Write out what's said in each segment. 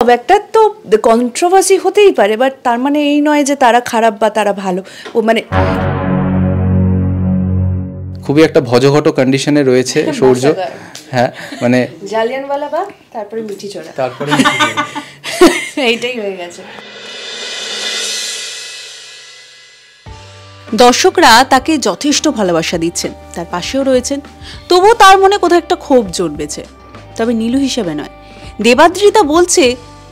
একটা তো কন্ট্রোভার্সি হতেই পারে, বাট তার মানে এই নয় যে তারা খারাপ বা তারা ভালো। ও মানে খুবই একটা ভজঘট কন্ডিশনে রয়েছে সূর্য। হ্যাঁ, মানে জালিয়ানওয়ালাবাগ, তারপরে মিঠিচোরা, তারপরে এইটাই হয়ে গেছে। দর্শকরা তাকে যথেষ্ট ভালোবাসা দিচ্ছেন, তার পাশেও রয়েছেন, তবুও তার মনে কোথাও একটা ক্ষোভ জন্মেছে। তবে নীলু হিসেবে নয়। দেবাদ্রিতা বলছে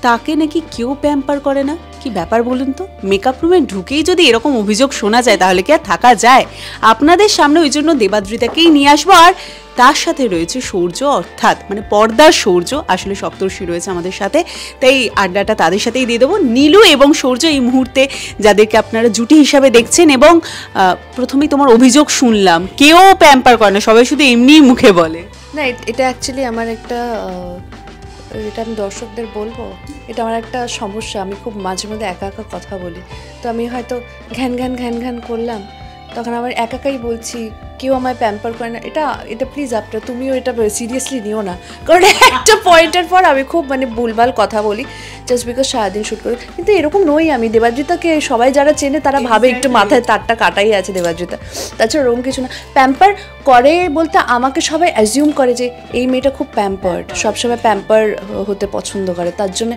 তাকে নাকি কেউ প্যাম্পার করে না। কি ব্যাপার বলুন তো? মেকআপ রুমে ঢুকেই যদি এরকম অভিযোগ শোনা যায় তাহলে কি আর থাকা যায়? আপনাদের সামনে ওই জন্য দেবাদ্রিতাকেই নিয়ে আসবো। আর তার সাথে রয়েছে সূর্য, অর্থাৎ মানে পর্দার সূর্য, আসলে সপ্তর্ষি রয়েছে আমাদের সাথে, তাই আড্ডাটা তাদের সাথেই দিয়ে দেবো। নীলু এবং সূর্য এই মুহূর্তে যাদেরকে আপনারা জুটি হিসাবে দেখছেন, এবং প্রথমেই তোমার অভিযোগ শুনলাম কেউ প্যাম্পার করে না, সবাই শুধু এমনিই মুখে বলে। না, এটা অ্যাকচুয়ালি আমার একটা, এটা আমি দর্শকদের বলবো, এটা আমার একটা সমস্যা। আমি খুব মাঝে মধ্যে একা একা কথা বলি, তো আমি হয়তো ঘ্যান ঘ্যান করলাম, তখন আমার একাই বলছি কেউ আমায় প্যাম্পার করে না। এটা প্লিজ আপনারা, তুমিও এটা সিরিয়াসলি নিও না, কারণ একটা পয়েন্টের পর আমি খুব মানে ভুলভাল কথা বলি জাস্ট বিকজ সারাদিন শ্যুট করি। কিন্তু এরকম নই আমি। দেবাদ্রিতাকে সবাই যারা চেনে তারা ভাবে একটু মাথায় তারটা কাটাই আছে দেবাদ্রিতা, তাছাড়া ওরকম কিছু না। প্যাম্পার করে বলতে আমাকে সবাই অ্যাজিউম করে যে এই মেয়েটা খুব প্যাম্পার্ড, সবসময় প্যাম্পার হতে পছন্দ করে, তার জন্য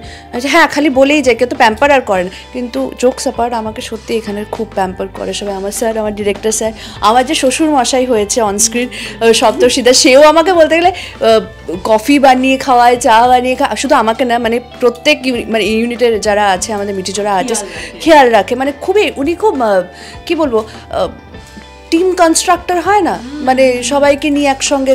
হ্যাঁ খালি বলেই যায়, কেউ তো প্যাম্পার আর করে না। কিন্তু জোকস অ্যাপার্ট, আমাকে সত্যি এখানে খুব প্যাম্পার করে সবাই। আমার স্যার, আমার ডিরেক্টর স্যার, আমার যে শ্বশুর মশাই হয়েছে অনস্ক্রিন সপ্তর্ষিদা, সেও আমাকে বলতে গেলে কফি বানিয়ে খাওয়ায়, চা বানিয়ে শুধু আমাকে না, মানে প্রত্যেক মানে ইউনিটের যারা আছে আমাদের মিঠিচোরা আর্টিস্ট খেয়াল রাখে। মানে খুবই উনি খুব কি বলবো, টিম কনস্ট্রাক্টর হয় না, মানে সবাইকে নিয়ে একসঙ্গে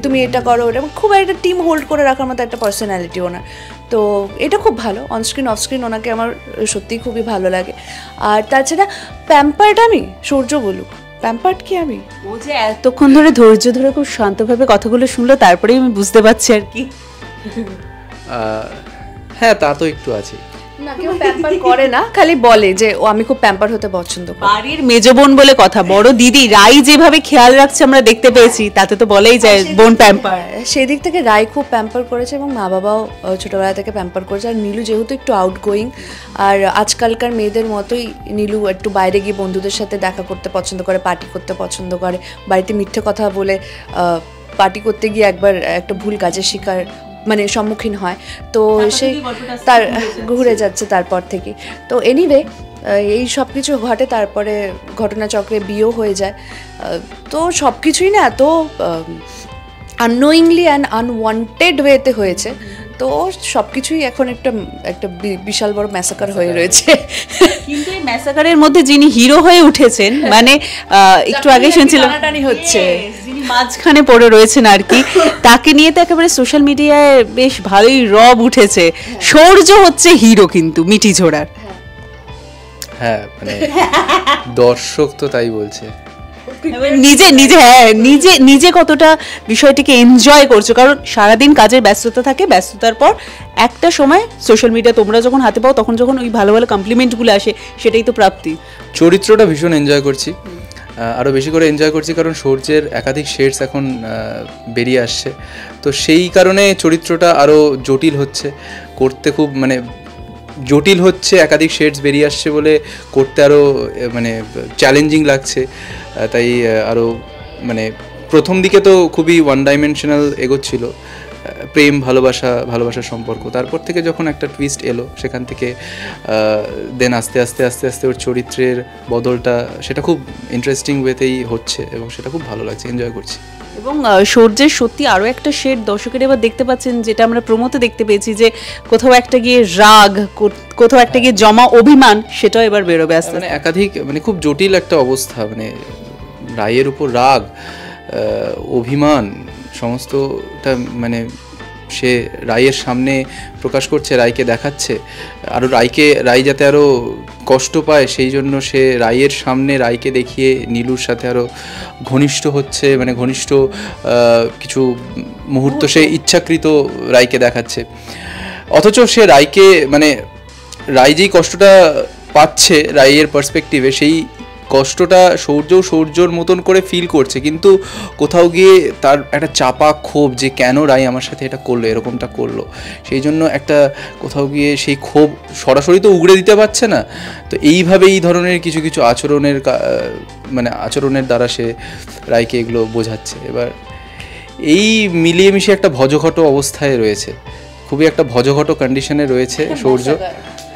তুমি এটা করো, ওটা খুব একটা টিম হোল্ড করে রাখার মতো একটা পার্সোনালিটি ওনার। তো এটা খুব ভালো। অনস্ক্রিন অফস্ক্রিন ওনাকে আমার সত্যিই খুবই ভালো লাগে। আর তাছাড়া প্যাম্পার্ড আমি, সূর্য বলুক প্যাম্পার্ড কি আমি? ও যে এতক্ষণ ধরে ধৈর্য ধরে খুব শান্তভাবে কথাগুলো শুনলো, তারপরেই আমি বুঝতে পারছি আর কি। হ্যাঁ, তা তো একটু আছে। না, কেউ প্যাম্পার করে না, খালি বলে যে ও আমি খুব প্যাম্পার হতে পছন্দ করি। বাড়ির মেজ বোন বলে কথা, বড় দিদি রাই যেভাবে খেয়াল রাখছে আমরা দেখতে পেয়েছি, তাতে তো বলেই যায় বোন প্যাম্পার। সেদিক থেকে রাই খুব প্যাম্পার করেছে এবং মা বাবাও ছোটবেলা থেকে প্যাম্পার করেছে। আর নীলু যেহেতু একটু আউটগোয়িং, আর আজকালকার মেয়েদের মতোই নীলু একটু বাইরে গিয়ে বন্ধুদের সাথে দেখা করতে পছন্দ করে, পার্টি করতে পছন্দ করে। বাড়িতে মিথ্যে কথা বলে পার্টি করতে গিয়ে একবার একটা ভুল কাজের শিকার মানে সম্মুখীন হয়, তো সে তার ঘুরে যাচ্ছে তারপর থেকে। তো এনিওয়ে এই সব কিছু ঘটে, তারপরে ঘটনাচক্রে বিয়েও হয়ে যায়। তো সব কিছুই না এত আননোয়িংলি অ্যান্ড আনওয়ান্টেড ওয়েতে হয়েছে, তো সব কিছুই এখন একটা বিশাল বড় ম্যাসাকার হয়ে রয়েছে। কিন্তু এই ম্যাসাকারের মধ্যে যিনি হিরো হয়ে উঠেছেন, মানে একটু আগে শুনছিলাম টানাটানি হচ্ছে, যিনি মাঝখানে পড়ে রয়েছেন আর কি, তাকে নিয়ে তো একেবারে সোশ্যাল মিডিয়ায় বেশ ভালোই রব উঠেছে। সূর্য হচ্ছে হিরো কিন্তু মিঠিঝোড়ার। হ্যাঁ, মানে দর্শক তো তাই বলছে। নিজে কতটা বিষয়টিকে এনজয় করছো, কারণ সারাদিন কাজের ব্যস্ততা থাকে, ব্যস্ততার পর একটা সময় সোশ্যাল মিডিয়া তোমরা যখন হাতে পাও, তখন যখন ওই ভালো ভালো কমপ্লিমেন্টগুলো আসে, সেটাই তো প্রাপ্তি। চরিত্রটা ভীষণ এনজয় করছি, আরও বেশি করে এনজয় করছি, কারণ সূর্যের একাধিক শেডস এখন বেরিয়ে আসছে, তো সেই কারণে চরিত্রটা আরও জটিল হচ্ছে করতে, খুব মানে জটিল হচ্ছে, একাধিক শেডস বেরিয়ে আসছে বলে করতে আরও মানে চ্যালেঞ্জিং লাগছে। তাই আরও মানে প্রথম দিকে তো খুবই ওয়ান ডাইমেনশনাল এগোচ্ছিল, প্রেম ভালোবাসার সম্পর্ক, তারপর থেকে যখন একটা টুইস্ট এলো, সেখান থেকে দেন আস্তে আস্তে ওর চরিত্রের বদলটা সেটা খুব ইন্টারেস্টিং ওয়েতেই হচ্ছে, এবং সেটা খুব ভালো লাগছে, এনজয় করছি। এবং সূর্যের সত্যি আরও একটা শেড দর্শকের এবার দেখতে পাচ্ছেন, যেটা আমরা প্রমোতে দেখতে পেয়েছি, যে কোথাও একটা গিয়ে রাগ, কোথাও একটা গিয়ে জমা অভিমান, সেটাও এবার বেরোবে আসতে। মানে একাধিক মানে খুব জটিল একটা অবস্থা, মানে রায়ের উপর রাগ, অভিমান, সমস্তটা মানে সে রায়ের সামনে প্রকাশ করছে, রায়কে দেখাচ্ছে, আরও রায় যাতে আরও কষ্ট পায় সেই জন্য সে রায়ের সামনে রায়কে দেখিয়ে নীলুর সাথে আরও ঘনিষ্ঠ হচ্ছে, মানে ঘনিষ্ঠ কিছু মুহূর্ত সে ইচ্ছাকৃত রায়কে দেখাচ্ছে, অথচ সে রায়কে মানে রায় যেই কষ্টটা পাচ্ছে রায়ের পার্সপেক্টিভে, সেই কষ্টটা সৌর্যর মতন করে ফিল করছে, কিন্তু কোথাও গিয়ে তার একটা চাপা ক্ষোভ যে কেন রাই আমার সাথে এটা করলো, এরকমটা করলো, সেই জন্য একটা কোথাও গিয়ে সেই ক্ষোভ সরাসরি তো উগড়ে দিতে পারছে না। তো এইভাবে এই ধরনের কিছু কিছু আচরণের দ্বারা সে রায়কে এগুলো বোঝাচ্ছে। এবার এই মিলিয়ে মিশিয়ে একটা ভজঘট অবস্থায় রয়েছে, খুবই একটা ভজঘট কন্ডিশনে রয়েছে সৌর্য।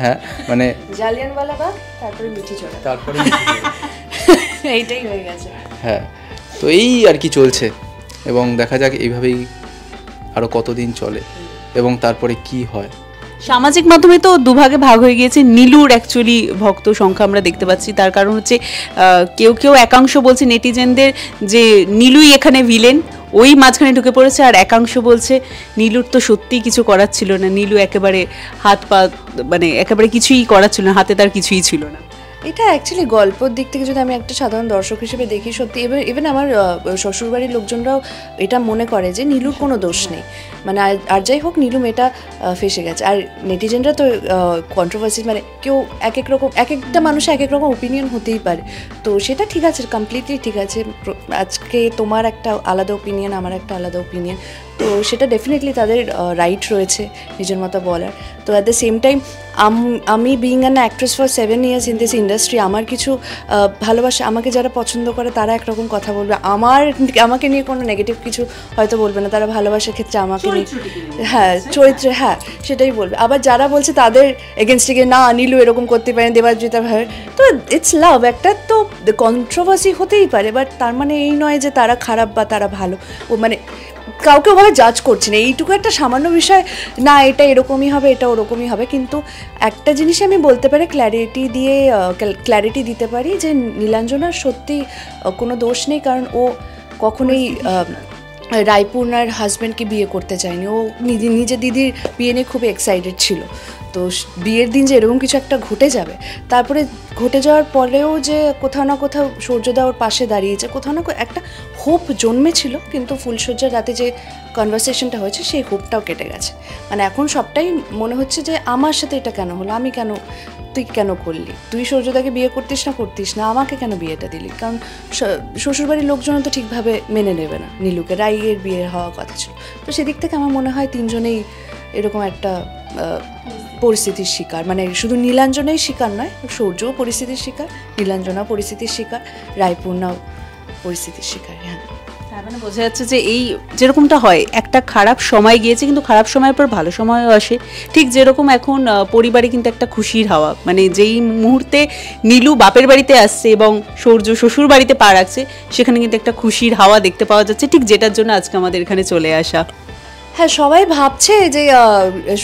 হ্যাঁ, মানে জালিয়ানওয়ালাবাগ, তারপরে মিঠিজোড়া, তারপরে এইটাই হয়ে গেছে। হ্যাঁ, তো এই আর কি চলছে, এবং দেখা যাক এইভাবেই আরও কতদিন চলে এবং তারপরে কি হয়। সামাজিক মাধ্যমে তো দুভাগে ভাগ হয়ে গিয়েছে। নীলুর অ্যাকচুয়ালি ভক্ত সংখ্যা আমরা দেখতে পাচ্ছি, তার কারণ হচ্ছে কেউ একাংশ বলছে নেটিজেনদের যে নীলুই এখানে ভিলেন, ওই মাঝখানে ঢুকে পড়েছে, আর একাংশ বলছে নীলুর তো সত্যিই কিছু করার ছিল না, নীলু একেবারে হাত পা মানে একেবারে কিছুই করার ছিল না, হাতে তার কিছুই ছিল না। এটা অ্যাকচুয়ালি গল্পর দিক থেকে যদি আমি একটা সাধারণ দর্শক হিসেবে দেখি, সত্যি ইভেন আমার শ্বশুরবাড়ির লোকজনরাও এটা মনে করে যে নীলুর কোনো দোষ নেই, মানে আর যাই হোক নীলু মেয়েটা ফেসে গেছে। আর নেটিজেনরা তো কন্ট্রোভার্সি, মানে কেউ এক একটা মানুষের এক এক রকম ওপিনিয়ন হতেই পারে, তো সেটা ঠিক আছে, কমপ্লিটলি ঠিক আছে। আজকে তোমার একটা আলাদা ওপিনিয়ন, আমার একটা আলাদা ওপিনিয়ন, তো সেটা ডেফিনেটলি তাদের রাইট রয়েছে নিজের মতো বলার। তো অ্যাট দ্য সেম টাইম আমি being an actress for 7 years in this industry, আমার কিছু ভালোবাসা, আমাকে যারা পছন্দ করে তারা একরকম কথা বলবে, আমাকে নিয়ে কোনো নেগেটিভ কিছু হয়তো বলবে না, তারা ভালোবাসার ক্ষেত্রে আমাকে নিয়ে, হ্যাঁ চরিত্রে, হ্যাঁ সেটাই বলবে। আবার যারা বলছে তাদের এগেনস্টে গিয়ে না নীলু এরকম করতে পারেন, দেবাদ্রিতা ভাই, তো ইটস লাভ, একটা তো কন্ট্রোভার্সি হতেই পারে, বাট তার মানে এই নয় যে তারা খারাপ বা তারা ভালো, ও মানে কাউকে ওভাবে জাজ করছি না, এইটুকু একটা সামান্য বিষয় না, এটা এরকমই হবে, এটা ওরকমই হবে। কিন্তু একটা জিনিস আমি বলতে পারি, ক্ল্যারিটি দিতে পারি যে নীলাঞ্জনার সত্যি কোনো দোষ নেই, কারণ ও কখনোই রায়পূর্ণার হাজব্যান্ডকে বিয়ে করতে চায়নি, ও নিজের দিদির বিয়ে নিয়ে খুব এক্সাইটেড ছিল। তো বিয়ের দিন যে এরকম কিছু একটা ঘটে যাবে, তারপরে ঘটে যাওয়ার পরেও যে কোথাও না কোথাও সূর্যদা ওর পাশে দাঁড়িয়েছে, কোথাও না একটা হোপ জন্মেছিল, কিন্তু ফুলশয্যার রাতে যে কনভারসেশনটা হয়েছে সেই হোপটাও কেটে গেছে। মানে এখন সবটাই মনে হচ্ছে যে আমার সাথে এটা কেন হলো, তুই কেন করলি, তুই সূর্যদাকে বিয়ে করতিস না, আমাকে কেন বিয়েটা দিলি? কারণ শ্বশুরবাড়ির লোকজন তো ঠিকভাবে মেনে নেবে না নীলুকে, রাইয়ের বিয়ে হওয়ার কথা ছিল। তো সেদিক থেকে আমার মনে হয় তিনজনেই এরকম একটা পরিস্থিতির শিকার, মানে শুধু নীলাঞ্জনাই শিকার নয়, সূর্যও পরিস্থিতির শিকার, নীলাঞ্জনাও পরিস্থিতির শিকার, রায়পূর্ণাও পরিস্থিতির শিকার। হ্যাঁ, তার মানে বোঝা যাচ্ছে যে এই যেরকমটা হয়, একটা খারাপ সময় গিয়েছে কিন্তু খারাপ সময়ের পর ভালো সময়ও আসে, ঠিক যেরকম এখন পরিবারে কিন্তু একটা খুশির হাওয়া, মানে যেই মুহূর্তে নীলু বাপের বাড়িতে আসছে এবং সূর্য শ্বশুর বাড়িতে পা রাখছে, সেখানে কিন্তু একটা খুশির হাওয়া দেখতে পাওয়া যাচ্ছে, ঠিক যেটার জন্য আজকে আমাদের এখানে চলে আসা। হ্যাঁ, সবাই ভাবছে যে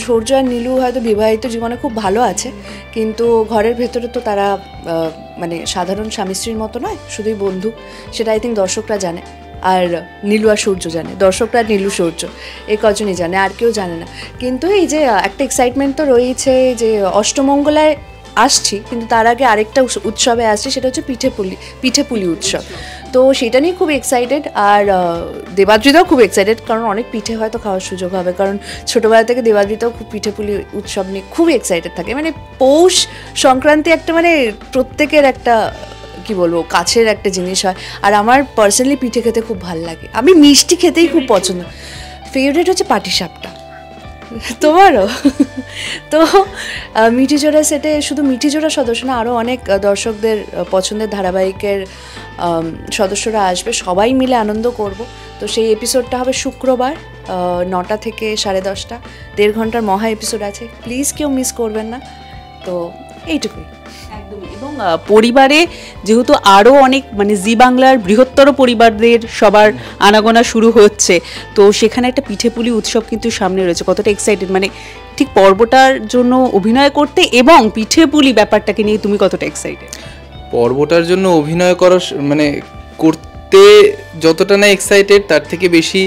সূর্য আর নীলু হয়তো বিবাহিত জীবনে খুব ভালো আছে, কিন্তু ঘরের ভেতরে তো তারা মানে সাধারণ স্বামী স্ত্রীর মতো নয়, শুধুই বন্ধু। সেটা আই থিঙ্ক দর্শকরা জানে, আর নীলু আর সূর্য জানে, দর্শকরা নীলু সূর্য এই কজনই জানে, আর কেউ জানে না। কিন্তু এই যে একটা এক্সাইটমেন্ট তো রয়েছে যে অষ্টমঙ্গলায় আসছি, কিন্তু তার আগে আরেকটা উৎসবে আসছি, সেটা হচ্ছে পিঠেপুলি উৎসব। তো সেটা নিয়ে খুব এক্সাইটেড, আর দেবাদ্রিতাও খুব এক্সাইটেড, কারণ অনেক পিঠে হয়তো খাওয়ার সুযোগ হবে, কারণ ছোটোবেলা থেকে দেবাদ্রিতাও খুব পিঠেপুলি উৎসব নিয়ে খুব এক্সাইটেড থাকে। মানে পৌষ সংক্রান্তি একটা মানে প্রত্যেকের একটা কি বলবো কাছের একটা জিনিস হয়, আর আমার পার্সোনালি পিঠে খেতে খুব ভালো লাগে, আমি মিষ্টি খেতেই খুব পছন্দ। ফেভারিট হচ্ছে পাটিসাপটা, তোমারও? তো মিঠিজোড়া সেটে শুধু মিঠিজোড়া সদস্য না, আরও অনেক দর্শকদের পছন্দের ধারাবাহিকের সদস্যরা আসবে, সবাই মিলে আনন্দ করব। তো সেই এপিসোডটা হবে শুক্রবার 9টা থেকে 10:30, 1.5 ঘন্টার মহা এপিসোড আছে, প্লিজ কেউ মিস করবেন না। তো এইটুকুই। একদমই। এবং পরিবারে যেহেতু আরও অনেক মানে জি বাংলার বৃহত্তর পরিবারদের সবার আনাগোনা শুরু হচ্ছে, তো সেখানে একটা পিঠেপুলি উৎসব কিন্তু সামনে রয়েছে, কতটা এক্সাইটেড মানে ঠিক পর্বটার জন্য অভিনয় করতে, এবং পিঠেপুলি ব্যাপারটাকে নিয়ে তুমি কতটা এক্সাইটেড? পর্বটার জন্য অভিনয় করা মানে করতে যতটা না এক্সাইটেড, তার থেকে বেশি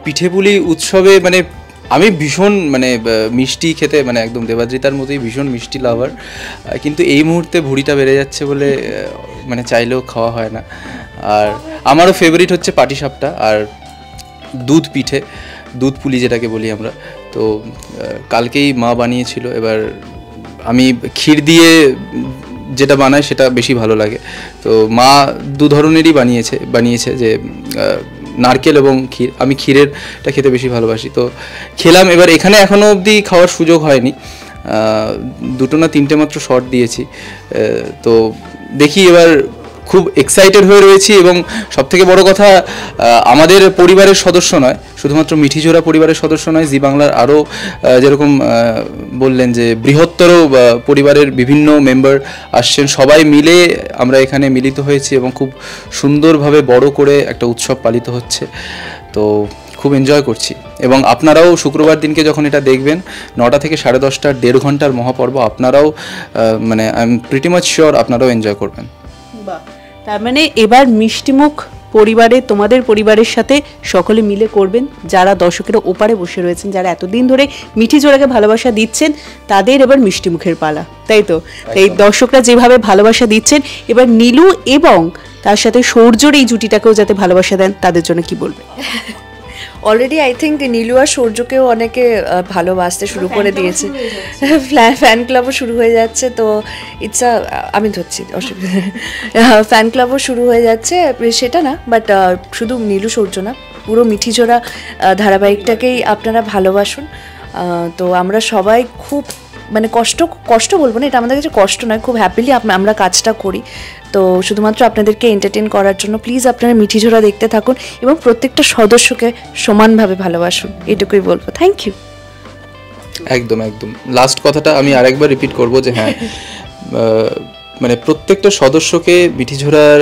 পিঠেপুলি উৎসবে মানে আমি ভীষণ মানে মিষ্টি খেতে মানে একদম দেবাদ্রিতার মতোই ভীষণ মিষ্টি লাভার, কিন্তু এই মুহূর্তে ভুঁড়িটা বেড়ে যাচ্ছে বলে মানে চাইলেও খাওয়া হয় না। আর আমারও ফেভারিট হচ্ছে পাটিসাপটা আর দুধ পুলি যেটাকে বলি আমরা। তো কালকেই মা বানিয়েছিল, এবার আমি ক্ষীর দিয়ে যেটা বানায় সেটা বেশি ভালো লাগে। তো মা দু ধরনেরই বানিয়েছে যে নারকেল এবং ক্ষীর। আমি ক্ষীরেরটা খেতে বেশি ভালোবাসি, তো খেলাম। এবার এখানে এখনও অবধি খাওয়ার সুযোগ হয়নি, 2 না 3টে মাত্র শট দিয়েছি। তো দেখি, এবার খুব এক্সাইটেড হয়ে রয়েছি। এবং সবথেকে বড় কথা, আমাদের পরিবারের সদস্য নয়, শুধুমাত্র মিঠিঝোরা পরিবারের সদস্য নয়, জি বাংলার আরও যেরকম বললেন যে বৃহত্তর পরিবারের বিভিন্ন মেম্বার আসছেন, সবাই মিলে আমরা এখানে মিলিত হয়েছি এবং খুব সুন্দরভাবে বড় করে একটা উৎসব পালিত হচ্ছে। তো খুব এনজয় করছি। এবং আপনারাও শুক্রবার দিনকে যখন এটা দেখবেন, 9টা থেকে 10:30, 1.5 ঘন্টার মহাপর্ব, আপনারাও মানে I am pretty much sure আপনারাও এনজয় করবেন। বাহ, তার মানে এবার মিষ্টিমুখ পরিবারে, তোমাদের পরিবারের সাথে সকলে মিলে করবেন। যারা দর্শকের ওপারে বসে রয়েছেন, যারা এতদিন ধরে মিঠিঝোরাকে ভালোবাসা দিচ্ছেন, তাদের এবার মিষ্টিমুখের পালা, তাই তো? এই দর্শকরা যেভাবে ভালোবাসা দিচ্ছেন, এবার নীলু এবং তার সাথে সৌর্যর এই জুটিটাকেও যাতে ভালোবাসা দেন, তাদের জন্য কি বলবে? অলরেডি আই থিঙ্ক নীলু আর সৌর্যকেও অনেকে ভালোবাসতে শুরু করে দিয়েছে, ফ্যান ক্লাবও শুরু হয়ে যাচ্ছে। তো ইটস আমি ধরছি, অসুবিধা ফ্যান ক্লাবও শুরু হয়ে যাচ্ছে, সেটা না, বাট শুধু নীলু সৌর্য না, পুরো মিঠিঝোরা ধারাবাহিকটাকেই আপনারা ভালোবাসুন। তো আমরা সবাই খুব মানে কষ্ট বলবো না, এটা আমাদের কাছে কষ্ট নয়, খুব হ্যাপিলি আমরা কাজটা করি। তো শুধুমাত্র আপনাদেরকে এন্টারটেন করার জন্য প্লিজ আপনারা মিঠিঝোরা দেখতে থাকুন এবং প্রত্যেকটা সদস্যকে সমানভাবে ভালোবাসুন, এটুকুই বলবো। Thank you. একদম একদম লাস্ট কথাটা আমি আরেকবার রিপিট করব যে হ্যাঁ, মানে প্রত্যেকটা সদস্যকে, মিঠিঝোরার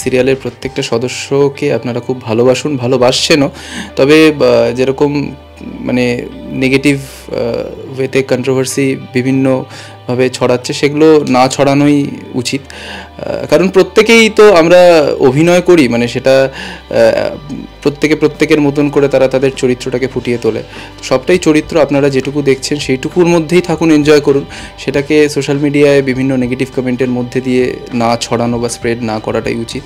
সিরিয়ালের প্রত্যেকটা সদস্যকে আপনারা খুব ভালোবাসছেনও। তবে যেরকম মানে নেগেটিভ ওয়েতে কন্ট্রোভার্সি বিভিন্নভাবে ছড়াচ্ছে, সেগুলো না ছড়ানোই উচিত। কারণ প্রত্যেকেই তো আমরা অভিনয় করি, মানে সেটা প্রত্যেকের মতন করে তারা তাদের চরিত্রটাকে ফুটিয়ে তোলে। সবটাই চরিত্র, আপনারা যেটুকু দেখছেন সেইটুকুর মধ্যেই থাকুন, এনজয় করুন। সেটাকে সোশ্যাল মিডিয়ায় বিভিন্ন নেগেটিভ কমেন্টের মধ্যে দিয়ে না ছড়ানো বা স্প্রেড না করাটাই উচিত।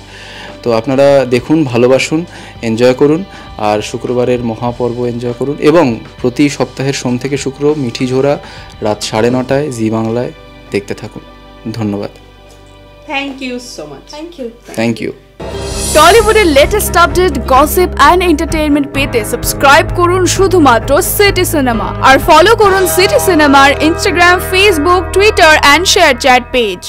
তো আপনারা দেখুন, ভালোবাসুন, এনজয় করুন, আর শুক্রবারের মহাপর্ব এনজয় করুন। এবং প্রতি সপ্তাহের সোম থেকে শুক্র মিঠিঝোরা রাত 9:30 জি বাংলায় দেখতে থাকুন। ধন্যবাদ। Thank you so much. Thank you. টলিউডের latest update, gossip and entertainment পেতে সাবস্ক্রাইব করুন শুধুমাত্র সিটি সিনেমা, আর ফলো করুন সিটি সিনেমার Instagram, Facebook, Twitter and ShareChat page.